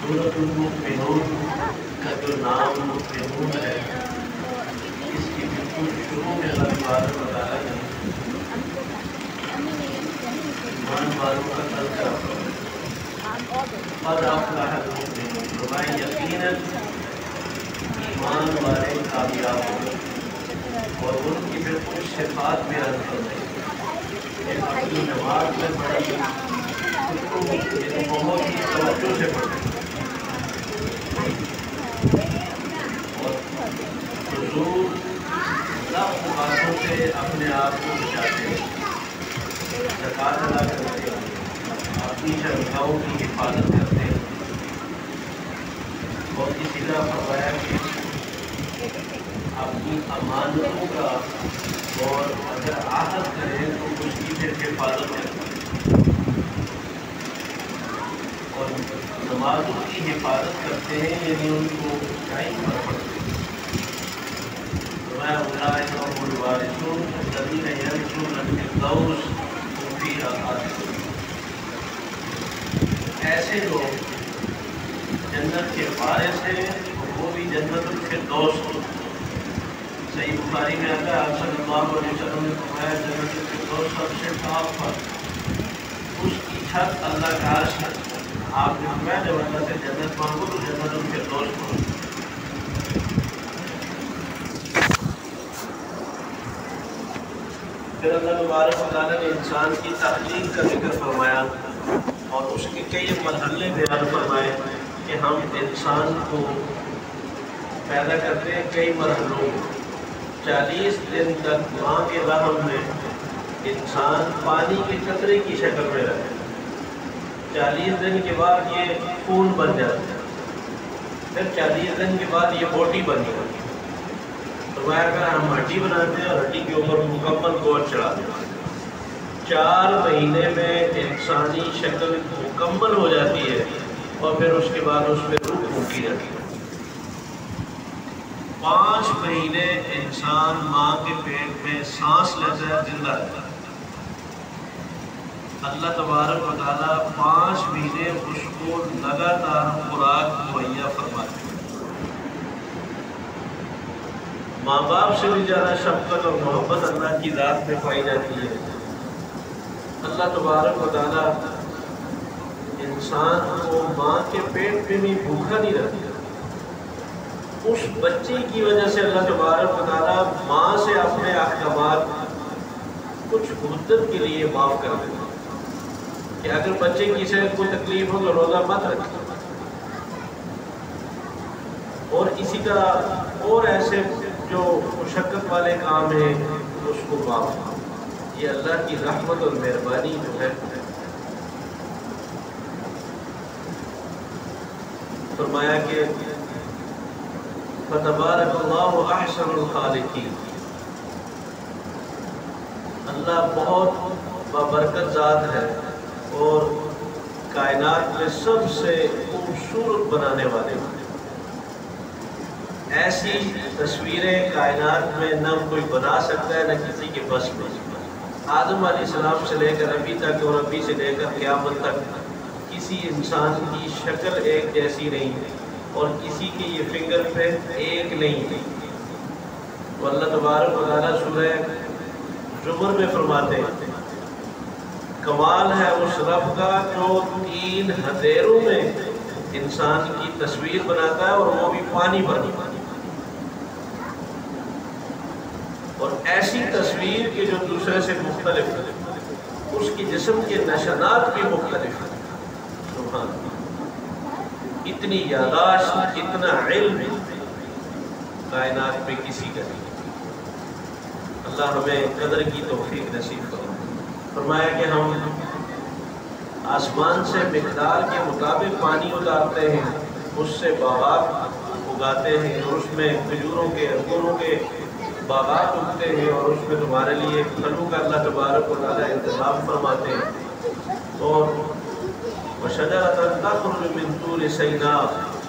سورۃ المؤمنون کا جو نام مؤمنون ہے، اس کی بالکل شروع میں اللہ تبارک و تعالیٰ نے ایمان والوں کا تذکرہ فرمایا، قد افلح المؤمنون، فرمایا یقیناً ایمان والے کامیاب ہوئے، اور ان کی پھر کچھ صفات بیان کرتے ہیں، اپنی نماز میں بڑی بہت ہی توجہ سے پڑھتے ہیں، اور حضور لفظ باتوں سے اپنے آپ کو بچاتے ہیں، زکوٰۃ ادا کرتے ہیں، اپنی شرکاؤں کی حفاظت کرتے ہیں، اور اسی طرح فرمایا کہ اپنی امانتوں کا اور اگر عہد کریں تو اس کی پھر حفاظت کرتے ہیں، اور نمازوں کی حفاظت کرتے ہیں، یعنی ان کو ٹائم پر پڑھتے ہیں۔ فرمایا اولئک هم الوارثون الذین یرثون الفردوس هم فیہا خالدون، ایسے لوگ جنت کے وارث ہیں، وہ بھی جنت الفردوس ہیں۔ صحیح بخاری میں آتا ہے آپ صلی اللہ علیہ وسلم نے فرمایا جنت الفردوس سب سے ٹاپ پر، اس کی چھت اللہ کا عرش ہے۔ آپ نے فرمایا جب اللہ سے جنت مانگو تو جنت الفردوس مانگو۔ پھر اللہ تبارک و تعالیٰ نے انسان کی تخلیق کا ذکر فرمایا اور اس کے کئی مرحلے بیان فرمائے کہ ہم انسان کو پیدا کرتے ہیں کئی مرحلوں میں۔ 40 دن تک ماں کے رحم میں انسان پانی کے قطرے کی شکل میں رہتا ہے، 40 دن کے بعد یہ خون بن جاتا ہے، پھر 40 دن کے بعد یہ بوٹی بن جاتی ہے۔ فرمایا اگر ہم ہڈی بناتے ہیں اور ہڈی کے اوپر مکمل گوشت چڑھاتے ہیں، 4 مہینے میں انسانی شکل مکمل ہو جاتی ہے، اور پھر اس کے بعد اس میں روح پھونکی جاتی ہے۔ 5 مہینے انسان ماں کے پیٹ میں سانس لیتا ہے، زندہ رہتا ہے۔ اللہ تبارک و تعالیٰ 5 مہینے اس کو لگاتار خوراک مہیا فرماتے ہیں۔ ماں باپ سے بھی زیادہ شفقت اور محبت اللہ کی ذات میں پائی جاتی ہے۔ اللہ تبارک و تعالیٰ انسان کو ماں کے پیٹ میں بھی بھوکا نہیں رکھتا، اس بچے کی وجہ سے اللہ تبارک و تعالیٰ ماں سے اپنے احکامات کچھ مدت کے لیے معاف کر دیتا ہے کہ اگر بچے کی صحت کو تکلیف ہو تو روزہ مت رکھیں، اور اسی طرح اور ایسے جو مشقت والے کام ہیں اس کو معاف۔ یہ اللہ کی رحمت اور مہربانی جو ہے۔ فرمایا کہ فتبارک اللہ احسن الخالقین، اللہ بہت بابرکت ذات ہے اور کائنات میں سب سے خوبصورت بنانے والے ہیں۔ ایسی تصویریں کائنات میں نہ کوئی بنا سکتا ہے نہ کسی کے بس میں۔ آدم علیہ السلام سے لے کر ابھی تک اور ابھی سے لے کر قیامت تک کسی انسان کی شکل ایک جیسی نہیں ہے، اور کسی کی یہ فنگر پرنٹ ایک نہیں ہے۔ تو اللہ تبارک و تعالیٰ سورہ زمر میں فرماتے ہیں کمال ہے اس رب کا جو 3 ہتھیروں میں انسان کی تصویر بناتا ہے، اور وہ بھی پانی پر، اور ایسی تصویر کہ جو دوسرے سے مختلف ہے، اس کی جسم کے نشانات بھی مختلف ہیں۔ سبحان اللہ، اتنی یاداشت، اتنا علم کائنات میں کسی کا نہیں۔ اللہ ہمیں قدر کی توفیق نصیب فرمائے۔ فرمایا کہ ہم آسمان سے مقدار کے مطابق پانی اتارتے ہیں، اس سے باغات اگاتے ہیں، اور اس میں کھجوروں کے انگوروں کے باغات اگتے ہیں، اور اس میں تمہارے لیے پھلوں کا اللہ تبارک و تعالیٰ انتظام فرماتے ہیں۔ اور وَشَجَرَةً تَخْرُجُ مِن طُورِ سِيْنَاءَ،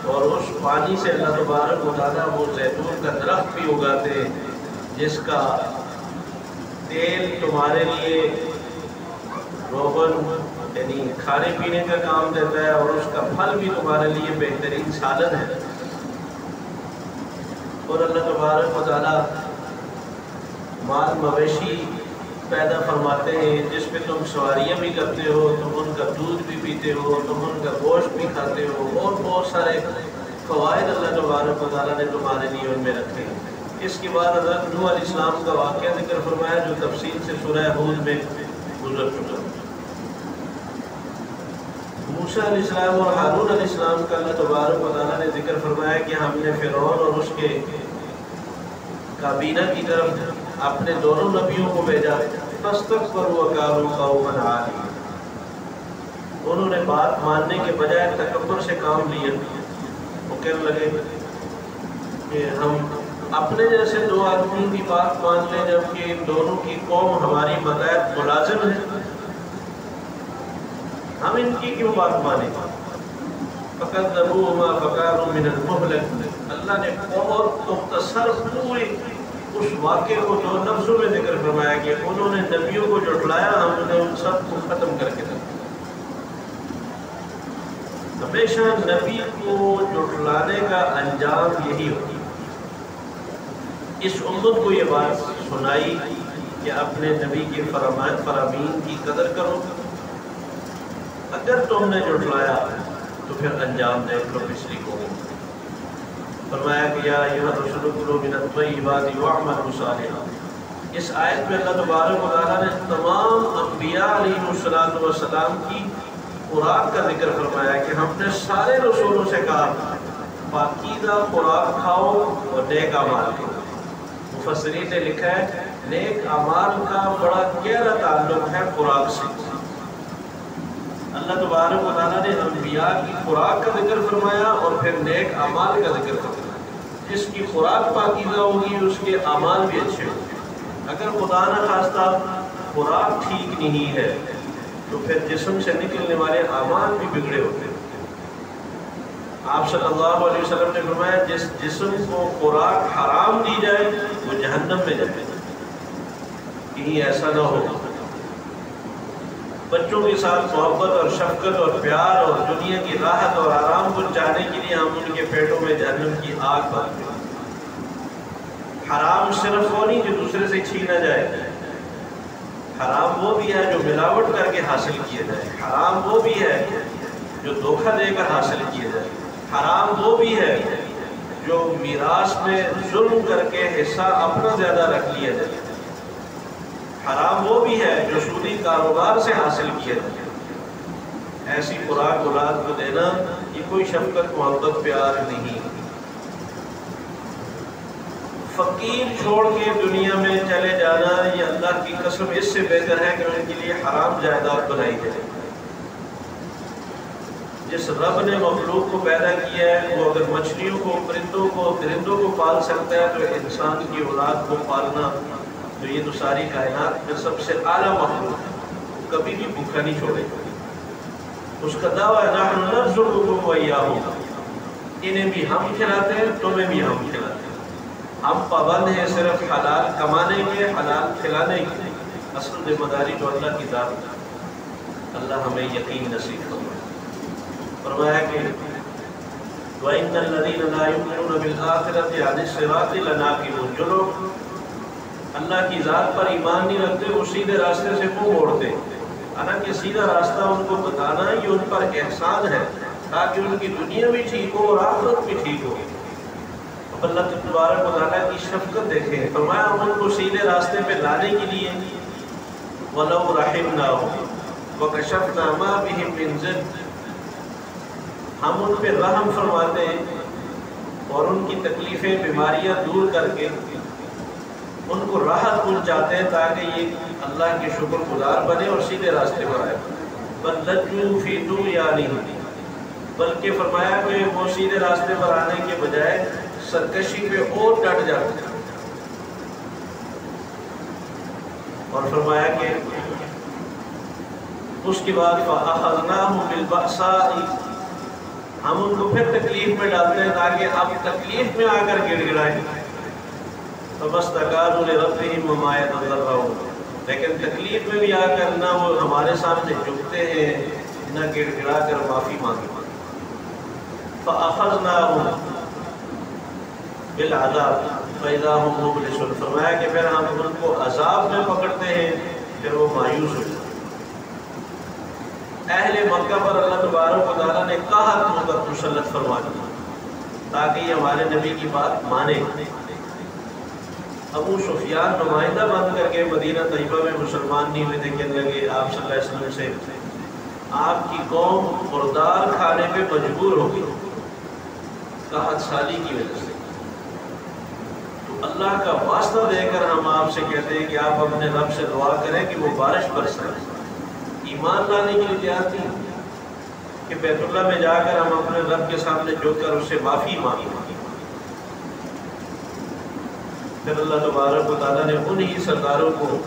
اور اس پانی سے اللہ تبارک و تعالیٰ وہ زیتون کا درخت بھی اگاتے ہیں جس کا تیل تمہارے لیے روغن یعنی کھانے پینے کا کام دیتا ہے اور اس کا پھل بھی تمہارے لیے بہترین سالن ہے۔ اور اللہ تبارک و تعالیٰ مال مویشی پیدا فرماتے ہیں جس پہ تم سواریاں بھی کرتے ہو، تم ان کا دودھ بھی پیتے ہو، تم ان کا گوشت بھی کھاتے ہو، اور بہت سارے فوائد اللہ تبارک و تعالیٰ نے تمہارے لیے ان میں رکھے ہیں۔ اس کے بعد حضرت نوح علیہ السلام کا واقعہ ذکر فرمایا جو تفصیل سے سورہ ہود میں گزر چکا۔ موسیٰ علیہ السلام اور ہارون علیہ السلام کا اللہ تبارک و تعالیٰ نے ذکر فرمایا کہ ہم نے فرعون اور اس کے کابینہ کی طرف اپنے دونوں نبیوں کو بھیجا، فاستكبروا وكانوا قوما عالين۔ انہوں نے بات ماننے کے بجائے تکبر سے کام لیا، وہ کہنے لگے کہ ہم اپنے جیسے دو آدمی کی بات مان لیں جبکہ ان دونوں کی قوم ہماری ماتحت ملازم ہے، ہم ان کی کیوں بات مانیں؟ فَكَذَّبُوهُمَا فَكَانُوا مِنَ الْمُهْلَكِينَ۔ اللہ نے بہت مختصر پورے اس واقعے کو دو لفظوں میں ذکر فرمایا کہ انہوں نے نبیوں کو جھٹلایا، ہم نے ان سب کو ختم کر کے رکھا۔ ہمیشہ نبی کو جھٹلانے کا انجام یہی ہوتی ہے۔ اس امت کو یہ بات سنائی کہ اپنے نبی کے فرامین کی قدر کرو، اگر تم نے جھٹلایا تو پھر انجام دیکھ لو پچھلی کو۔ فرمایا کہ یا ایھا الرسول کلوا من الطیبات واعملوا صالحا۔ اس آیت میں اللہ تبارک و تعالیٰ نے تمام انبیاء علیہ السلام کی خوراک کا ذکر فرمایا کہ ہم نے سارے رسولوں سے کہا پاکیزہ خوراک کھاؤ اور نیک اعمال کرو۔ مفسرین نے لکھا ہے نیک اعمال کا بڑا گہرا تعلق ہے خوراک سے۔ اللہ تبارک و تعالیٰ نے انبیاء کی خوراک کا ذکر فرمایا اور پھر نیک اعمال کا ذکر فرمایا۔ جس کی خوراک پاکیزہ ہوگی اس کے اعمال بھی اچھے ہوں گے۔ اگر خدا نہ خواستہ خوراک ٹھیک نہیں ہے تو پھر جسم سے نکلنے والے اعمال بھی بگڑے ہوتے ہیں۔ آپ صلی اللہ علیہ وسلم نے فرمایا جس جسم کو خوراک حرام دی جائے وہ جہنم میں جائے۔ کہیں ایسا نہ ہو بچوں کے ساتھ محبت اور شفقت اور پیار اور دنیا کی راحت اور آرام کو چاہنے کے لیے ہم ان کے پیٹوں میں جہنم کی آگ ڈالتے ہیں۔ حرام صرف وہ نہیں جو دوسرے سے چھینا جائے، حرام وہ بھی ہے جو ملاوٹ کر کے حاصل کیا جائے، حرام وہ بھی ہے جو دھوکہ دے کر حاصل کیا جائے، حرام وہ بھی ہے جو میراث میں ظلم کر کے حصہ اپنا زیادہ رکھ لیا جائے، حرام وہ بھی ہے جو سودی کاروبار سے حاصل کیا جائے۔ ایسی خوراک اولاد کو دینا یہ کوئی شفقت محبت پیار نہیں۔ فقیر چھوڑ کے دنیا میں چلے جانا یہ اللہ کی قسم اس سے بہتر ہے کہ ان کے لیے حرام جائیداد بنائی جائے۔ جس رب نے مخلوق کو پیدا کیا ہے وہ اگر مچھلیوں کو، پرندوں کو، درندوں کو پال سکتا ہے تو انسان کی اولاد کو پالنا تو یہ تو ساری کائنات میں سب سے اعلیٰ مخلوق ہے، کبھی بھی بھوکا نہیں چھوڑے گا۔ اس کا دعویٰ ہے نحن نرزقکم وإیاہم، انہیں بھی ہم کھلاتے ہیں تمہیں بھی ہم کھلاتے ہیں۔ ہم پابند ہیں صرف حلال کمانے کے، حلال کھلانے کے، اصل ذمہ داری تو اللہ کی ذات ہے۔ اللہ ہمیں یقین نصیب فرمائے۔ فرمایا کہ وَإِنَّ الَّذِينَ لَا يُؤْمِنُونَ بِالْآخِرَةِ عَنِ الصِّرَاطِ لَنَاكِبُونَ، جو لوگ اللہ کی ذات پر ایمان نہیں رکھتے وہ سیدھے راستے سے منہ موڑتے، حالانکہ سیدھا راستہ ان کو بتانا یہ ان پر احسان ہے تاکہ ان کی دنیا بھی ٹھیک ہو اور آخرت بھی ٹھیک ہو۔ اب اللہ تبارک و تعالیٰ کی شفقت دیکھیں، فرمایا ہم ان کو سیدھے راستے پہ لانے کے لیے وَلَوْ رَحِمْنَاهُمْ وَكَشَفْنَا مَا بِهِمْ مِنْ ضِرٍّ، ہم ان پہ رحم فرماتے اور ان کی تکلیفیں بیماریاں دور کر کے ان کو راحت پہنچاتے ہیں تاکہ یہ اللہ کے شکر گزار بنے اور سیدھے راستے پر آئے۔ بل لجوا فی طغیانہم، بلکہ فرمایا کہ وہ سیدھے راستے پر آنے کے بجائے سرکشی پہ اور ڈٹ جاتے ہیں۔ اور فرمایا کہ اس کے بعد فَأَخَذْنَاهُمْ بِالْبَأْسَاءِ، ہم ان کو پھر تکلیف میں ڈالتے ہیں تاکہ اب تکلیف میں آ کر گڑ گڑائیں۔ فَمَسْتَكَانُوا لِرَبِّهِمْ وَمَا يَتَضَرَّعُونَ، لیکن تکلیف میں بھی آ کر نہ وہ ہمارے سامنے جھکتے ہیں نہ گڑ گڑا کر معافی مانگتے۔ فَأَخَذْنَاهُمْ بِالْعَذَابِ فَإِذَا هُمْ مُبْلِسُونَ، فرمایا کہ پھر ہم ان کو عذاب میں پکڑتے ہیں پھر وہ مایوس ہو جاتے ہیں۔ اہل مکہ پر اللہ تبارک و تعالیٰ نے قحط مدت مسلط فرما دیا تاکہ یہ ہمارے نبی کی بات مانے۔ ابو سفیان نمائندہ بن کر کے مدینہ طیبہ میں مسلمان نہیں ہوئے تھے، کہنے لگے آپ صلی اللہ علیہ وسلم سے آپ کی قوم مردار کھانے پہ مجبور ہو گئی قحط سالی کی وجہ سے، تو اللہ کا واسطہ دے کر ہم آپ سے کہتے ہیں کہ آپ اپنے رب سے دعا کریں کہ وہ بارش برسائے۔ ایمان لانے کے لیے تیار تھی کہ بیت اللہ میں جا کر ہم اپنے رب کے سامنے جھک کر اس سے معافی مانگیں۔ پھر اللہ تبارک و تعالیٰ نے انہی سرداروں کو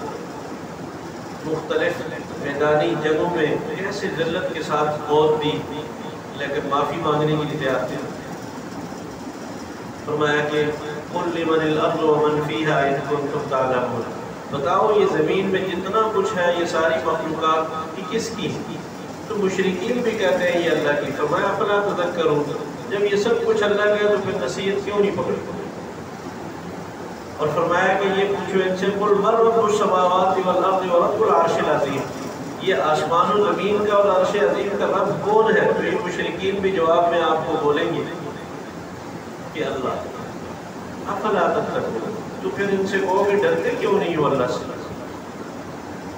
مختلف میدانی جگہوں میں ایسے ذلت کے ساتھ موت دی لیکن معافی مانگنے کے لیے تیار تھے۔ فرمایا کہ قُلْ لِمَنِ الْأَرْضُ وَمَنْ فِيهَا إِن كُنتُمْ تَعْلَمُونَ، بتاؤ یہ زمین میں جتنا کچھ ہے یہ ساری مخلوقات یہ کس کی؟ تو مشرکین بھی کہتے ہیں یہ اللہ کی۔ فرمایا فَلَا تَذَكَّرُونَ، جب یہ سب کچھ اللہ کا ہے تو پھر نصیحت کیوں نہیں پکڑتے؟ اور فرمایا کہ یہ پوچھو ان سے قُلْ مَن رَبُّ السَّمَاوَاتِ وَالْأَرْضِ وَرَبُّ الْعَرْشِ الْعَظِيمِ، یہ آسمان و زمین کا اور عرش عظیم کا رب کون ہے؟ تو یہ مشرکین بھی جواب میں آپ کو بولیں گے کہ اللہ۔ افلا تتقون، تو پھر ان سے کہو کہ ڈرتے کیوں نہیں ہو اللہ سے؟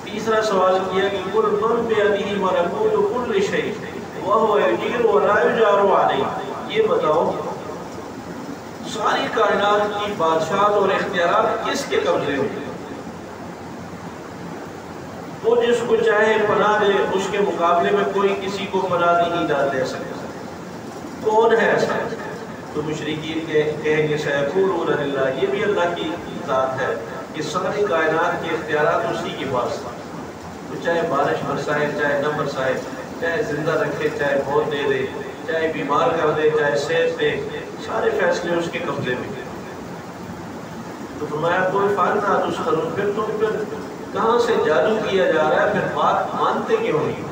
تیسرا سوال کیا کہ قُلْ مَن بِيَدِهِ مَلَكُوتُ كُلِّ شَيْءٍ وَهُوَ يُجِيرُ وَلَا يُجَارُ عَلَيْهِ، یہ بتاؤ ساری کائنات کی بادشاہت اور اختیارات کس کے قبضے میں؟ وہ جس کو چاہے پناہ دے، اس کے مقابلے میں کوئی کسی کو پناہ نہیں دے سکتا، کون ہے ایسا؟ تو مشرکین کہیں گے سیقولون للہ، یہ بھی اللہ کی ذات ہے کہ ساری کائنات کے اختیارات اسی کے پاس ہیں، وہ چاہے بارش برسائے چاہے نہ برسائے، چاہے زندہ رکھے چاہے موت دے دے، چاہے بیمار کر دے چاہے صحت دے، سارے فیصلے اس کے قبضے میں۔ تو فرمایا کوئی فائدہ تسخرون، پھر تم پھر کہاں سے جادو کیا جا رہا ہے، پھر بات مانتے کیوں نہیں؟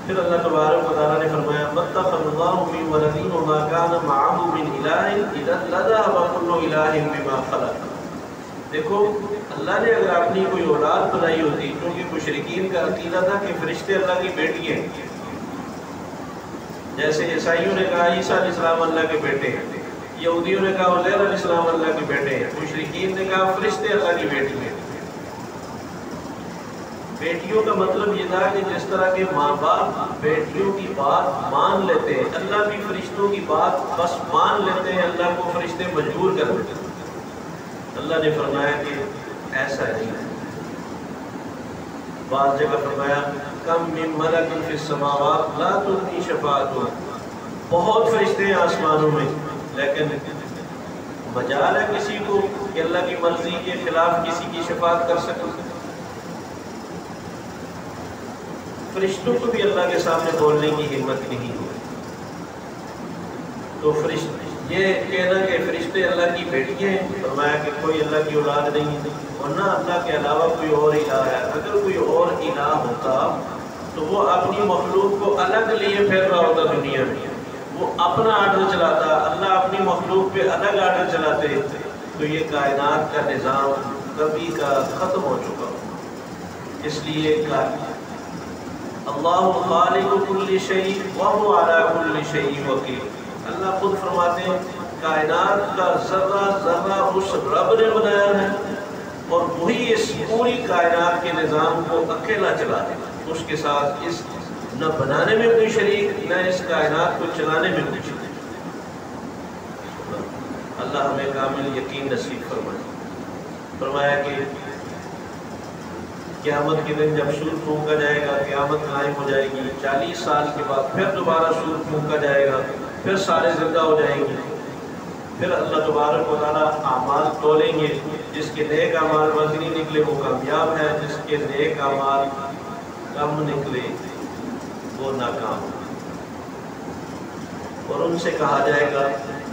پھر اللہ تبارک و تعالیٰ نے فرمایا مَتَّخَذَ اللَّهُ مِن وَلَدٍ وَمَا كَانَ مَعَهُ مِنْ إِلَٰهٍ إِذًا لَذَهَبَ كُلُّ إِلَٰهٍ بِمَا خَلَقَ۔ دیکھو اللہ نے اگر اپنی کوئی اولاد بنائی ہوتی، کیونکہ مشرکین کا عقیدہ تھا کہ فرشتے اللہ کی بیٹی ہیں، جیسے عیسائیوں نے کہا عیسیٰ علیہ السلام اللہ کے بیٹے ہیں، یہودیوں نے کہا عزیر علیہ السلام اللہ کے بیٹے ہیں، مشرکین نے کہا فرشتے اللہ کی بیٹی ہیں۔ بیٹیوں کا مطلب یہ تھا کہ جس طرح کے ماں باپ بیٹیوں کی بات مان لیتے ہیں، اللہ بھی فرشتوں کی بات بس مان لیتے ہیں، اللہ کو فرشتے مجبور کر دیتے ہیں۔ اللہ نے فرمایا کہ ایسا نہیں ہے۔ بعض جگہ فرمایا کم من ملک فی السماوات لا تغنی شفاعتهم، بہت فرشتے ہیں آسمانوں میں لیکن مجال ہے کسی کو کہ اللہ کی مرضی کے خلاف کسی کی شفاعت کر سکے؟ فرشتوں کو بھی اللہ کے سامنے بولنے کی ہمت نہیں ہوئی۔ تو یہ کہنا کہ فرشتے اللہ کی بیٹی ہیں، فرمایا کہ کوئی اللہ کی اولاد نہیں ہے، ورنہ اللہ کے علاوہ کوئی اور الہ ہے۔ اگر کوئی اور الہ ہوتا تو وہ اپنی مخلوق کو الگ لیے پھر رہا ہوتا دنیا میں، وہ اپنا آرڈر چلاتا، اللہ اپنی مخلوق پہ الگ آرڈر چلاتے تو یہ کائنات کا نظام کبھی کا ختم ہو چکا۔ اس لیے اللہ خالق کل شیء وهو علی کل شیء وکیل، اللہ خود فرماتے ہیں کائنات کا ذرہ ذرہ اس رب نے بنایا ہے اور وہی اس پوری کائنات کے نظام کو اکیلا چلاتے ہیں، اس کے ساتھ اس نہ بنانے میں کوئی شریک نہ اس کائنات کو چلانے میں کوئی شریک۔ اللہ ہمیں کامل یقین نصیب فرمائے۔ فرمایا کہ قیامت کے دن جب سور پھونکا جائے گا، قیامت قائم ہو جائے گی، 40 سال کے بعد پھر دوبارہ سور پھونکا جائے گا، پھر سارے زندہ ہو جائیں گے، پھر اللہ تبارک و تعالیٰ اعمال تولیں گے، جس کے نیک اعمال وزنی نکلے وہ کامیاب ہے، جس کے نیک اعمال کم نکلے وہ ناکام۔ اور ان سے کہا جائے گا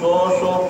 100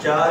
4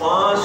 5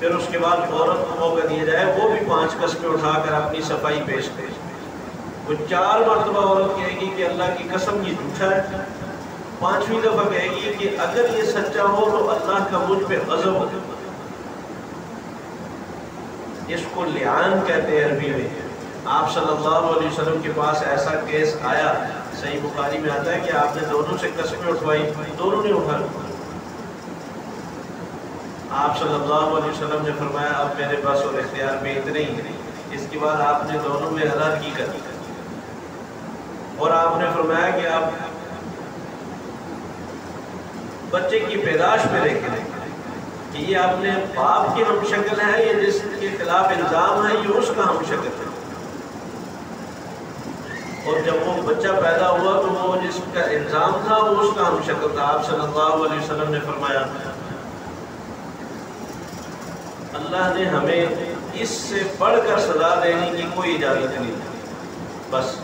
پھر اس کے بعد عورت کو موقع دیا جائے وہ بھی 5 قسمیں اٹھا کر اپنی صفائی پیش کرے. وہ 4 مرتبہ عورت کہے گی کہ اللہ کی قسم یہ جھوٹا ہے. 5ویں دفعہ کہے گی کہ اگر یہ سچا ہو تو اللہ کا مجھ پہ غضب ہو. اس کو لعان کہتے ہیں عربی میں. آپ صلی اللہ علیہ وسلم کے پاس ایسا کیس آیا، صحیح بخاری میں آتا ہے کہ آپ نے دونوں سے قسمیں اٹھوائی، دونوں نے اٹھا. آپ صلی اللہ علیہ وسلم نے فرمایا اب میرے پاس اور اختیار میں اتنے ہی نہیں. اس کے بعد آپ نے دونوں میں علیحدگی کر دی اور آپ نے فرمایا کہ آپ بچے کی پیدائش میں دیکھیں کہ یہ اپنے باپ کی ہم شکل ہے، یہ جس کے خلاف الزام ہے یہ اس کا ہم شکل ہے. اور جب وہ بچہ پیدا ہوا تو وہ جس کا الزام تھا وہ اس کا ہم شکل تھا. آپ صلی اللہ علیہ وسلم نے فرمایا اللہ نے ہمیں اس سے بڑھ کر سزا دینے کی کوئی اجازت نہیں. بس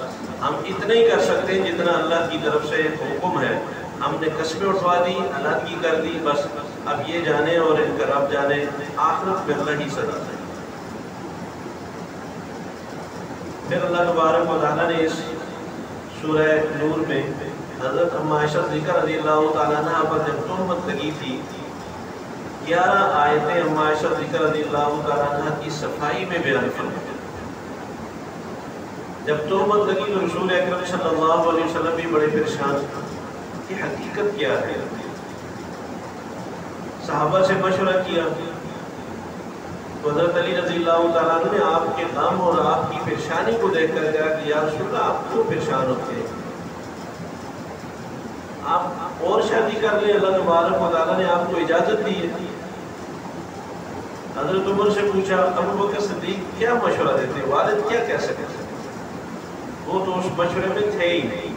ہم اتنا ہی کر سکتے ہیں جتنا اللہ کی طرف سے حکم ہے. ہم نے قسمیں اٹھوا دی، علیحدگی کر دی، بس اب یہ جانے اور ان کا رب جانے، آخرت میں اللہ ہی سزا دے. پھر اللہ تبارک و تعالیٰ نے اس سورہ نور میں حضرت ام عائشہ صدیقہ رضی اللہ تعالیٰ عنہ پر جب تہمت لگی تھی 11 آیتیں ام عائشہ صدیقہ رضی اللہ تعالیٰ عنہ کی صفائی میں بیان فرمائی. جب تہمت لگی تو رسول اکرم صلی اللہ علیہ وسلم بھی بڑے پریشان کہ حقیقت کیا ہے. صحابہ سے مشورہ کیا تو حضرت علی رضی اللہ تعالیٰ عنہ نے آپ کے غم اور آپ کی پریشانی کو دیکھ کر کہا کہ یا رسول اللہ آپ کیوں پریشان ہوتے ہیں، آپ اور شادی کر لیں، اللہ تبارک و تعالیٰ نے آپ کو اجازت دی ہے. حضرت عمر سے پوچھا ابو بکر صدیق کیا مشورہ دیتے، والد کیا کہہ سکتے، وہ تو اس مشورے میں تھے ہی نہیں.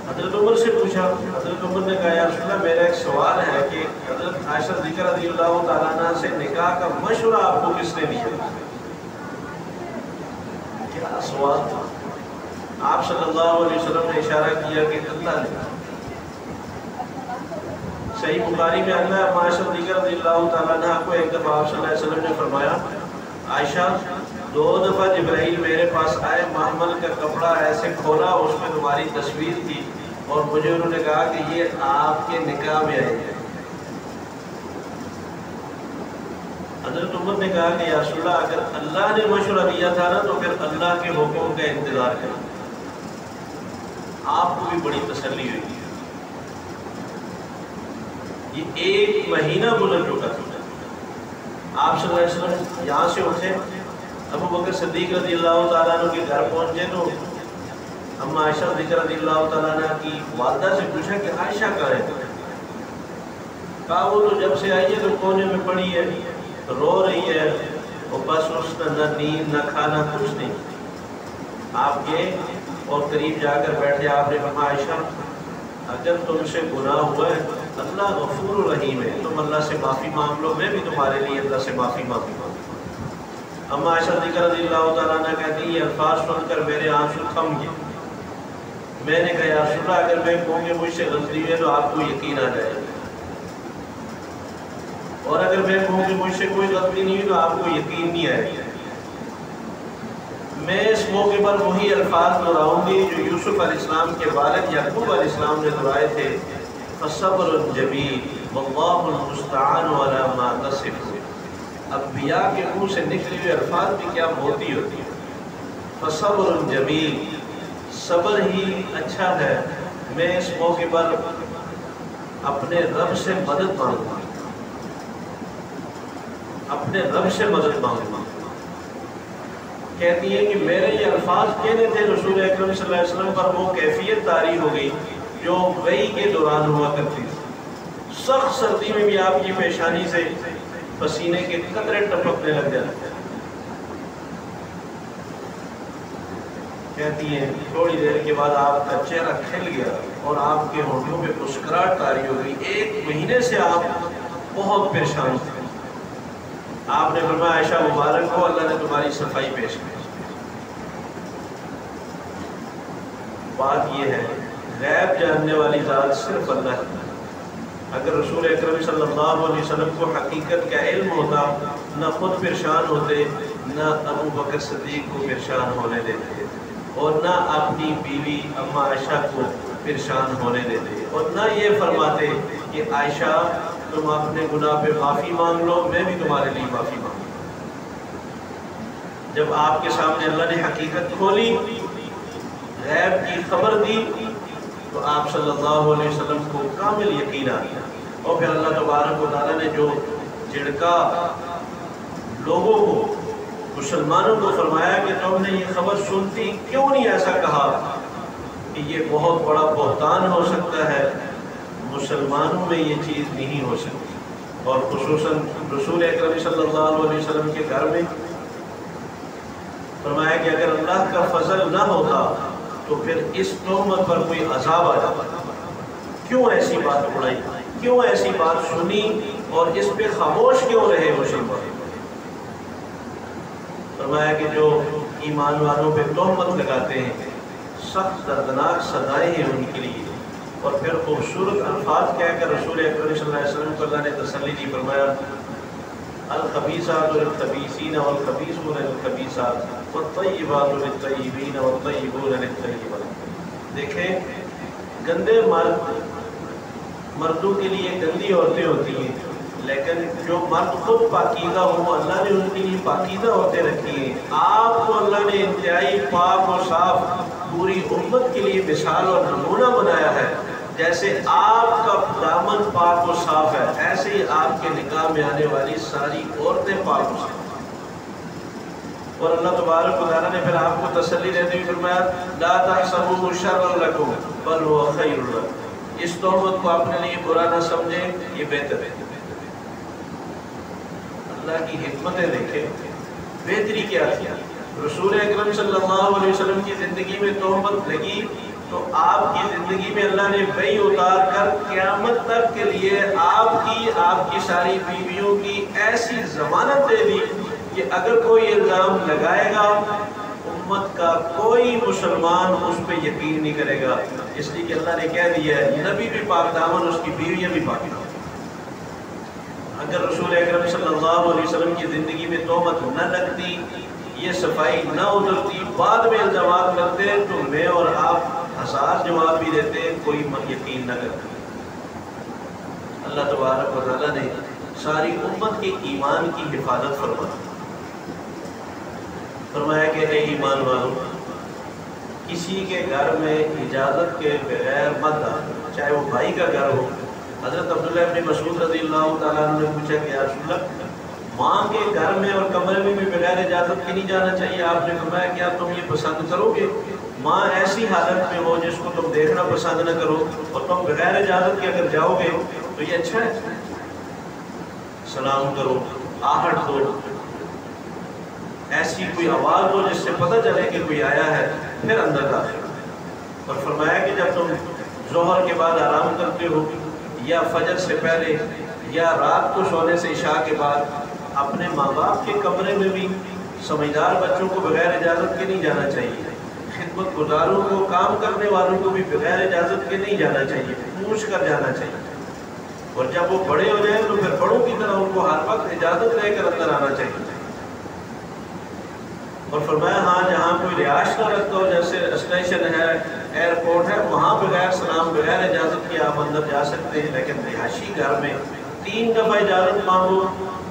حضرت عمر سے پوچھا، حضرت عمر نے کہا یا رسول اللہ میرا ایک سوال ہے کہ حضرت عائشہ صدیقہ رضی اللہ تعالیٰ عنہ سے نکاح کا مشورہ آپ کو کس نے دیا. کیا سوال تھا. آپ صلی اللہ علیہ وسلم نے اشارہ کیا کہ اللہ نے. صحیح بخاری میں آتا ہے ام عائشہ صدیقہ رضی اللہ تعالیٰ عنہ کو ایک دفعہ آپ صلی اللہ علیہ وسلم نے فرمایا عائشہ 2 دفعہ جبرائیل میرے پاس آئے، محمل کا کپڑا ایسے کھولا اس میں تمہاری تصویر تھی اور مجھے انہوں نے کہا کہ یہ آپ کے نکاح میں آئے ہیں. حضرت عمر نے کہا کہ یا رسول اللہ اگر اللہ نے مشورہ دیا تھا نا تو پھر اللہ کے حکم کا انتظار کریں. آپ کو بھی بڑی تسلی ہوئی. یہ 1 مہینہ گزر چکا تھا. آپ صلی اللہ علیہ وسلم یہاں سے اٹھے، ابو بکر صدیق رضی اللہ تعالیٰ عنہ کے گھر پہنچے تو ام عائشہ صدیقہ رضی اللہ تعالیٰ عنہ کی والدہ سے پوچھا کہ عائشہ کہاں ہے. کہا وہ تو جب سے آئی ہے تو کونے میں پڑی ہے، رو رہی ہے، وہ بس اس نے نہ نیند نہ کھانا کچھ نہیں. آپ گئے اور قریب جا کر بیٹھے. آپ نے کہا عائشہ اگر تم سے گناہ ہوا ہے اللہ غفور رحیم ہے، تم اللہ سے معافی مانگ لو، میں بھی تمہارے لیے اللہ سے معافی مانگوں گا. ام عائشہ صدیقہ رضی اللہ تعالیٰ عنہ کہتی ہیں یہ الفاظ سن کر میرے آنسو تھم گئے. میں نے کہا یا رسول اللہ اگر میں کہوں کہ مجھ سے غلطی ہے تو آپ کو یقین آ جائے گا، اور اگر میں کہوں کہ مجھ سے کوئی غلطی نہیں تو آپ کو یقین نہیں آئے گا. میں اس موقع پر وہی الفاظ دہراؤں گی جو یوسف علیہ السلام کے والد یعقوب علیہ السلام نے دہرائے تھے فصبر جمیل واللہ المستعان علی ما تصفون. انبیاء کے منہ سے نکلے ہوئے الفاظ بھی کیا موتی ہوتی ہے. فصبر جمیل، صبر ہی اچھا ہے. میں اس موقع پر اپنے رب سے مدد مانگوں گا، اپنے رب سے مدد مانگوں گا. کہتی ہے کہ میرے یہ الفاظ کہنے تھے رسول اکرم صلی اللہ علیہ وسلم پر وہ کیفیت طاری ہو گئی جو وحی کے دوران ہوا کرتی تھی. سخت سردی میں بھی آپ کی پیشانی سے پسینے کے قطرے ٹپکنے لگ جاتے. کہتی ہیں تھوڑی دیر کے بعد آپ کا چہرہ کھل گیا اور آپ کے ہونٹوں پہ مسکراہٹ طاری ہو گئی. 1 مہینے سے آپ بہت پریشان تھے. آپ نے فرمایا عائشہ مبارک ہو اللہ نے تمہاری صفائی پیش کی. بات یہ ہے غیب جاننے والی ذات صرف اللہ کی. اگر رسول اکرم صلی اللہ علیہ وسلم کو حقیقت کا علم ہوتا نہ خود پریشان ہوتے، نہ ابو بکر صدیق کو پریشان ہونے دیتے، اور نہ اپنی بیوی اما عائشہ کو پریشان ہونے دیتے، اور نہ یہ فرماتے کہ عائشہ تم اپنے گناہ پہ معافی مانگ لو، میں بھی تمہارے لیے معافی مانگ لوں۔ جب آپ کے سامنے اللہ نے حقیقت کھولی، غیب کی خبر دی، تو آپ صلی اللہ علیہ وسلم کو کامل یقین آ گیا، اور پھر اللہ تبارک و تعالیٰ نے جو جھڑکا لوگوں کو، مسلمانوں کو فرمایا کہ تم نے یہ خبر سنتی کیوں نہیں ایسا کہا کہ یہ بہت بڑا بہتان ہو سکتا ہے، مسلمانوں میں یہ چیز نہیں ہو سکتی۔ اور خصوصاً رسول اکرم صلی اللہ علیہ وسلم کے گھر میں فرمایا کہ اگر اللہ کا فضل نہ ہوتا تو پھر اس تہمت پر کوئی عذاب آ جاتا۔ کیوں ایسی بات اڑائی، کیوں ایسی بات سنی اور اس پہ خاموش کیوں رہے مسلمان؟ فرمایا کہ جو ایمان والوں پہ تہمت لگاتے ہیں سخت دردناک سزائیں ہیں ان کے لیے۔ اور پھر خوبصورت الفاظ کہہ کر رسول اکرم صلی اللہ علیہ وسلم کو اللہ نے تسلی دی، فرمایا الخبیثات للخبیثین والخبیثون للخبیثات والطیبات للطیبین والطیبون للطیبات۔ دیکھیں، گندے مردوں کے لیے گندی عورتیں ہوتی ہیں، لیکن جو مرد خود پاکیزہ ہوں اللہ نے ان کے لیے پاکیزہ عورتیں رکھی ہیں۔ آپ کو اللہ نے انتہائی پاک اور صاف پوری امت کے لیے مثال اور نمونہ بنایا ہے۔ جیسے آپ کا دامن پاک و صاف ہے، ایسے ہی آپ کے نکاح میں آنے والی ساری عورتیں پاک و صاف۔ اور اللہ تبارک و تعالیٰ نے پھر آپ کو تسلی دیتے ہوئے فرمایا لا تحسبوه شرا لکم بل هو خیر لکم، اس تہمت کو اپنے لیے برا نہ سمجھیں، یہ بہتر ہے۔ اللہ کی حکمتیں دیکھیں، بہتری کیا تھی۔ رسول اکرم صلی اللہ علیہ وسلم کی زندگی میں تہمت لگی تو آپ کی زندگی میں اللہ نے وحی اتار کر قیامت تک کے لیے آپ کی ساری بیویوں کی ایسی ضمانت دے دی کہ اگر کوئی الزام لگائے گا امت کا کوئی مسلمان اس پہ یقین نہیں کرے گا، اس لیے کہ اللہ نے کہہ دیا ہے نبی بھی پاک دامن، اس کی بیویاں بھی پاک دامن۔ اگر رسول اکرم صلی اللہ علیہ وسلم کی زندگی میں تہمت نہ لگتی، یہ صفائی نہ اترتی، بعد میں الزامات لگتے تو میں اور آپ ہزار جواب بھی دیتے، کوئی یقین نہ کرتا۔ اللہ تبارک و تعالیٰ نے ساری امت کے ایمان کی حفاظت فرمایا کہ اے ایمان والو، کسی کے گھر میں اجازت کے بغیر مت آئے، چاہے وہ بھائی کا گھر ہو۔ حضرت عبداللہ ابن مسعود رضی اللہ تعالیٰ عنہ نے پوچھا کہ یا رسول اللہ، ماں کے گھر میں اور کمرے میں بھی بغیر اجازت کے نہیں جانا چاہیے؟ آپ نے فرمایا کیا تم یہ پسند کرو گے ماں ایسی حالت میں ہو جس کو تم دیکھنا پسند نہ کرو اور تم بغیر اجازت کے اگر جاؤ گے تو یہ اچھا ہے؟ سلام کرو، آہٹ دو، ایسی کوئی آواز ہو جس سے پتہ چلے کہ کوئی آیا ہے، پھر اندر داخل۔ اور فرمایا کہ جب تم ظہر کے بعد آرام کرتے ہو یا فجر سے پہلے یا رات کو سونے سے عشاء کے بعد اپنے ماں باپ کے کمرے میں بھی سمجھدار بچوں کو بغیر اجازت کے نہیں جانا چاہیے، خدمت گزاروں کو، کام کرنے والوں کو بھی بغیر اجازت کے نہیں جانا چاہیے، پوچھ کر جانا چاہیے۔ اور جب وہ بڑے ہو جائیں تو پھر بڑوں کی طرح ان کو ہر وقت اجازت لے کر اندر آنا چاہیے۔ اور فرمایا ہاں جہاں کوئی رہائش نہ رکھتا ہو، جیسے اسٹیشن ہے، ایئرپورٹ ہے، وہاں بغیر سلام بغیر اجازت کے آپ اندر جا سکتے ہیں، لیکن رہائشی گھر میں 3 دفعہ اجازت مانگو،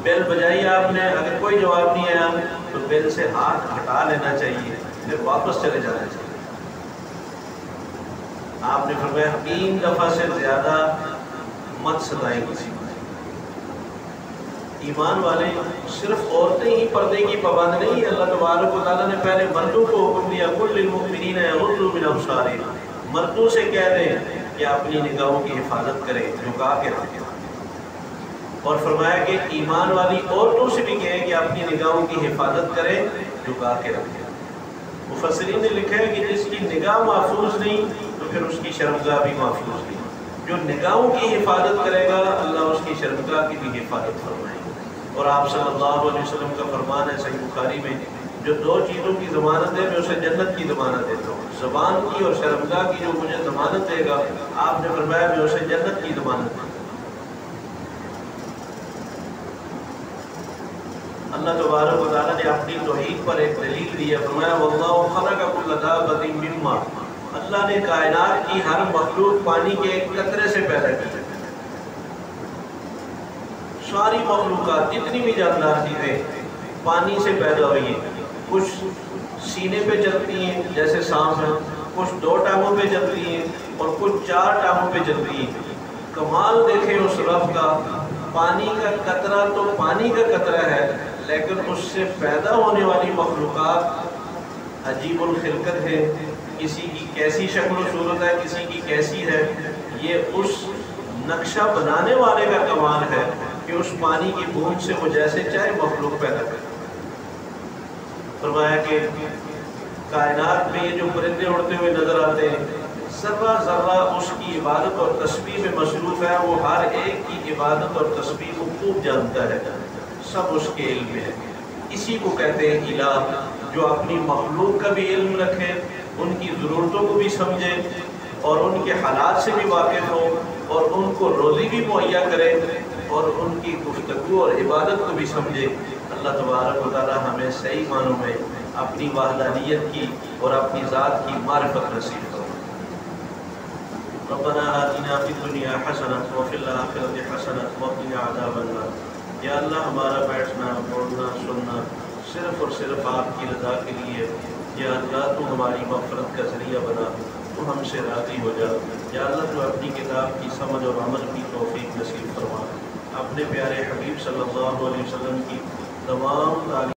بیل بجائی آپ نے، اگر کوئی جواب نہیں آیا تو بیل سے ہاتھ ہٹا لینا چاہیے، پھر واپس چلے جانا چاہیے۔ آپ نے فرمایا 3 دفعہ سے زیادہ مت ستائیں کسی کو۔ ایمان والے صرف عورتیں ہی پردے کی پابند نہیں، اللہ تبارک و تعالیٰ نے پہلے مردوں کو حکم دیا کل للمؤمنین یغضوا من ابصارہم، مردوں سے کہہ دیں کہ اپنی نگاہوں کی حفاظت کریں، جھکا کے رکھیں۔ اور فرمایا کہ ایمان والی عورتوں سے بھی کہیں کہ اپنی نگاہوں کی حفاظت کریں، جھکا کے رکھیں۔ مفسرین نے لکھا ہے کہ جس کی نگاہ محفوظ نہیں تو پھر اس کی شرمگاہ بھی محفوظ نہیں۔ جو نگاہوں کی حفاظت کرے گا اللہ اس کی شرمگاہ کی بھی حفاظت فرمائے گا۔ اور آپ صلی اللہ علیہ وسلم کا فرمان ہے صحیح بخاری میں، جو 2 چیزوں کی ضمانت ہے میں اسے جنت کی ضمانت دیتا ہوں، زبان کی اور شرمگاہ کی جو مجھے ضمانت دے گا آپ نے فرمایا میں اسے جنت کی ضمانت دیتا ہوں۔ اللہ تبارک و تعالیٰ نے اپنی توحید پر ایک دلیل دی ہے، فرمایا واللہ خلق کل دابۃ من ماء، اللہ نے کائنات کی ہر مخلوق پانی کے ایک قطرے سے پیدا کی ہے۔ ساری مخلوقات جتنی بھی جاندار چیزیں پانی سے پیدا ہوئی ہیں، کچھ سینے پہ چلتی ہیں جیسے سانپ ہیں، کچھ 2 ٹانگوں پہ چلتی ہیں اور کچھ 4 ٹانگوں پہ چلتی ہیں۔ کمال دیکھیں اس رب کا، پانی کا قطرہ تو پانی کا قطرہ ہے، لیکن اس سے پیدا ہونے والی مخلوقات عجیب الخلقت ہے، کسی کی کیسی شکل و صورت ہے، کسی کی کیسی ہے۔ یہ اس نقشہ بنانے والے کا کمال ہے کہ اس پانی کی بوند سے وہ جیسے چاہے مخلوق پیدا کرے۔ فرمایا کہ کائنات میں یہ جو پرندے اڑتے ہوئے نظر آتے ہیں، ذرہ ذرہ اس کی عبادت اور تسبیح میں مصروف ہے، وہ ہر ایک کی عبادت اور تسبیح کو خوب جانتا ہے، سب اس کے علم میں ہے۔ اسی کو کہتے ہیں الہ، جو اپنی مخلوق کا بھی علم رکھے، ان کی ضرورتوں کو بھی سمجھے اور ان کے حالات سے بھی واقف ہو اور ان کو روزی بھی مہیا کرے اور ان کی گفتگو اور عبادت کو بھی سمجھے۔ اللہ تبارک و تعالی ہمیں صحیح معنوں میں اپنی وحدانیت کی اور اپنی ذات کی معرفت نصیب کرے۔ ربنا آتنا فی الدنیا حسنۃ وفی الآخرۃ حسنۃ وقنا عذاب النار۔ یا اللہ ہمارا بیٹھنا بولنا سننا صرف اور صرف آپ کی رضا کے لیے، یا اللہ تو ہماری مغفرت کا ذریعہ بنا، تو ہم سے راضی ہو جا۔ یا اللہ تو اپنی کتاب کی سمجھ اور عمل کی توفیق نصیب فرما۔ اپنے پیارے حبیب صلی اللہ علیہ وسلم کی تمام تعلیم